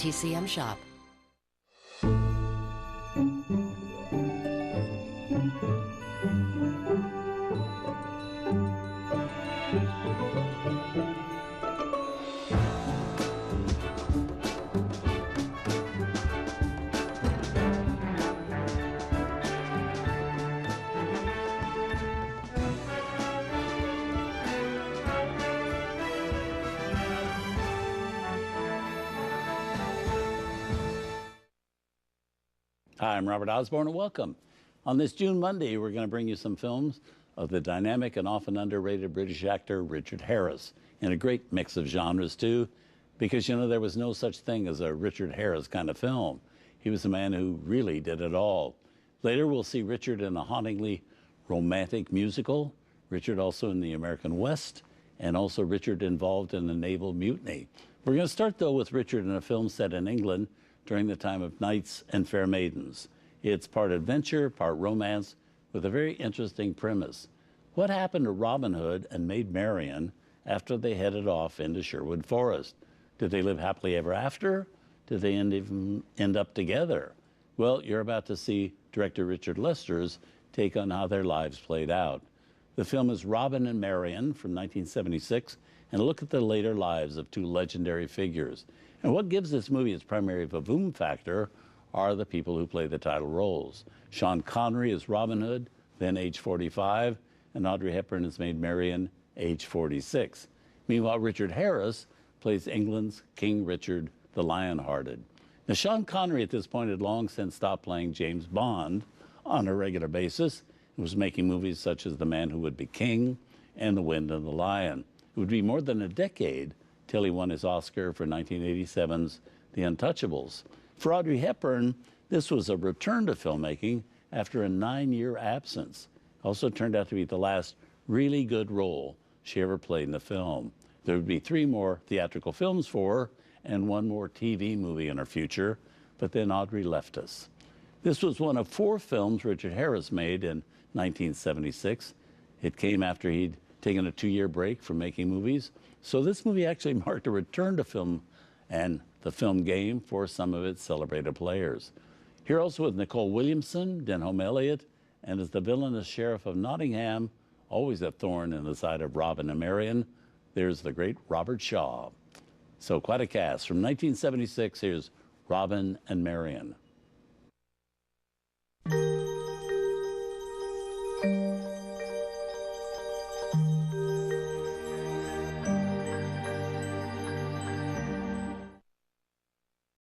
TCM Shop. Hi, I'm Robert Osborne, and welcome. On this June Monday, we're going to bring you some films of the dynamic and often underrated British actor Richard Harris, in a great mix of genres, too, because, you know, there was no such thing as a Richard Harris kind of film. He was a man who really did it all. Later, we'll see Richard in a hauntingly romantic musical, Richard also in the American West, and also Richard involved in a naval mutiny. We're going to start, though, with Richard in a film set in England during the time of Knights and Fair Maidens. It's part adventure, part romance, with a very interesting premise. What happened to Robin Hood and Maid Marian after they headed off into Sherwood Forest? Did they live happily ever after? Did they end up together? Well, you're about to see director Richard Lester's take on how their lives played out. The film is Robin and Marian from 1976, and a look at the later lives of two legendary figures. And what gives this movie its primary vavoom factor are the people who play the title roles. Sean Connery is Robin Hood, then age 45, and Audrey Hepburn is Maid Marian, age 46. Meanwhile, Richard Harris plays England's King Richard the Lionhearted. Now, Sean Connery at this point had long since stopped playing James Bond on a regular basis and was making movies such as The Man Who Would Be King and The Wind and the Lion. It would be more than a decade till he won his Oscar for 1987's The Untouchables. For Audrey Hepburn, this was a return to filmmaking after a 9-year absence. Also turned out to be the last really good role she ever played in a film. There would be 3 more theatrical films for her and 1 more TV movie in her future, but then Audrey left us. This was one of 4 films Richard Harris made in 1976. It came after he'd taken a 2-year break from making movies. So this movie actually marked a return to film and the film game for some of its celebrated players. Here also with Nicole Williamson, Denholm Elliott, and as the villainous sheriff of Nottingham, always a thorn in the side of Robin and Marian, there's the great Robert Shaw. So quite a cast. From 1976, here's Robin and Marian.